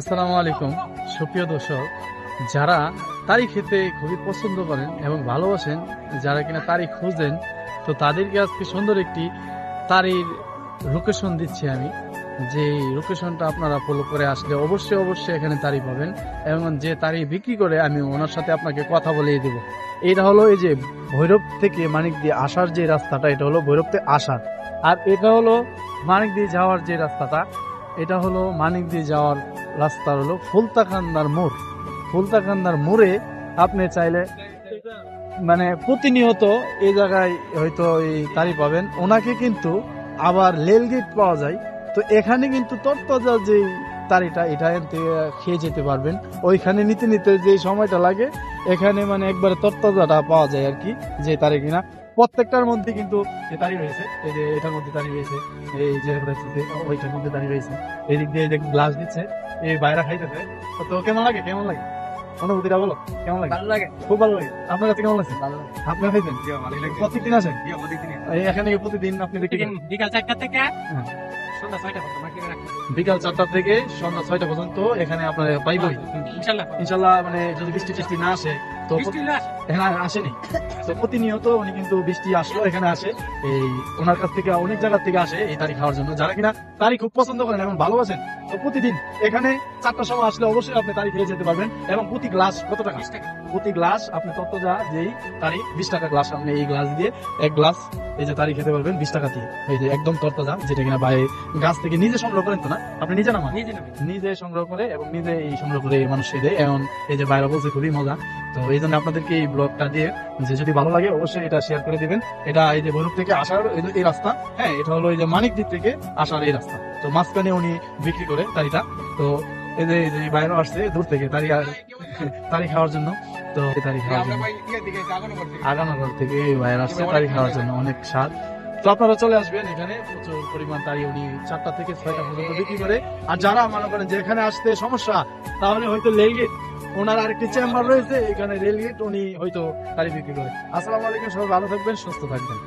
আসসালামু আলাইকুম সুপ্রিয় দর্শক, যারা তারি খেতে খুবই পছন্দ করেন এবং ভালোবাসেন, যারা কিনা তারি খুঁজেন, তো তাদেরকে আজকে সুন্দর একটি তারির লোকেশন দিচ্ছি আমি। যে লোকেশনটা আপনারা ফলো করে আসলে অবশ্যই অবশ্যই এখানে তারি পাবেন এবং যে তারি বিক্রি করে আমি ওনার সাথে আপনাকে কথা বলিয়ে দেব। এটা হলো এই যে ভৈরব থেকে মানিকদি আসার যে রাস্তাটা, এটা হলো ভৈরব থেকে আসার, আর এটা হলো মানিকদি যাওয়ার যে রাস্তাটা, এটা হলো মানিকদি যাওয়ার রাস্তা হলো ফুলতাকান্দার মোড়। ফুলতাকান্দার মোড়ে আপনি চাইলে মানে প্রতিনিয়ত এই জায়গায় হয়তো এই তারি পাবেন। ওনাকে কিন্তু আবার রেলগেট পাওয়া যায়, তো এখানে কিন্তু তরতাজা যে তারিটা এটা থেকে খেয়ে যেতে পারবেন। ওইখানে নিতে নিতে যে সময়টা লাগে, এখানে মানে একবারে তরতাজাটা পাওয়া যায় আর কি, যে তারি কিনা প্রত্যেকটার মধ্যে কিন্তু যে তারি রয়েছে, এই যে এটার মধ্যে তারি রয়েছে, এই যে ওইটার মধ্যে তারি রয়েছে, এই দিক দিয়ে গ্লাস দিচ্ছে, এই বাইরে খাইতেছে। তো কেমন লাগে, কেমন লাগে অনুভূতিটা বলো, কেমন লাগে? ভালো লাগে, খুব ভালো লাগে। আপনার কাছে কেমন লাগছে? ভালো লাগে। আপনার খাইছেন? প্রত্যেকদিন আসেন? এখানে প্রতিদিন আপনি বিক্রি করেন? বিকাল 4টা থেকে হ্যাঁ। সন্ধ্যা 6টা পর্যন্ত মার্কেটে রাখি। বিকাল 4টা থেকে সন্ধ্যা 6টা পর্যন্ত এখানে আপনারা পাইবই ইনশাআল্লাহ। ইনশাল্লাহ। মানে যদি বৃষ্টি টিষ্টি না আসে তো বৃষ্টি না আসে। এখানে আসেনি, তো প্রতিনিয়ত উনি কিন্তু বৃষ্টি আসলো এখানে আসে, এই ওনার কাছ থেকে অনেক জায়গা থেকে আসে এই তারি খাওয়ার জন্য। যারা কিনা তারি খুব পছন্দ করেন এবং ভালোবাসেন, তো প্রতিদিন এখানে 4টার সময় আসলে অবশ্যই আপনি তারি খেয়ে যেতে পারবেন। এবং প্রতি গ্লাস কত টাকা? 20 টাকা। প্রতি গ্লাস আপনি ততটা যেই তারি 20 টাকা গ্লাস, আপনি এই গ্লাস দিয়ে এক গ্লাস এই যে তারি খেতে পারবেন 20 টাকা দিয়ে। এই যে একদম তরতাজা, যেটা কিনা বাইরে গাছ থেকে নিজে সংগ্রহ করেন, তো না আপনি নিজে নামান নিজে নেবে। নিজে সংগ্রহ করে এবং নিজে এই সংগ্রহ করে মানুষকে দেয়। এবং এই যে বাইরে বলছে খুবই মজা, তো এই জন্য আপনাদেরকে এই ব্লগটা দিয়ে যে যদি ভালো লাগে অবশ্যই এটা শেয়ার করে দিবেন। এটা এই যে ভৈরব থেকে আসার এই রাস্তা, হ্যাঁ, এটা হলো এই যে মানিকদ্বীপ থেকে আসার এই রাস্তা, তো মাঝখানে উনি বিক্রি করে তারিটা। তো এই যে বাইরে আসছে দূর থেকে তারি খাওয়ার জন্য, তো এই তারি খাওয়ার জন্য আগানোর থেকে বাইরে আসছে তারি খাওয়ার জন্য, অনেক স্বাদ। তো আপনারা চলে আসবেন, এখানে প্রচুর পরিমাণ তারি উনি 4টা থেকে 6টা পর্যন্ত বিক্রি করে। আর যারা মনে করেন যে এখানে আসতে সমস্যা, তাহলে হয়তো রেলগেট, ওনার আরেকটি চেম্বার রয়েছে এখানে রেলগেট, উনি হয়তো তারি বিক্রি করে। আসসালামু আলাইকুম, সবাই ভালো থাকবেন, সুস্থ থাকবেন।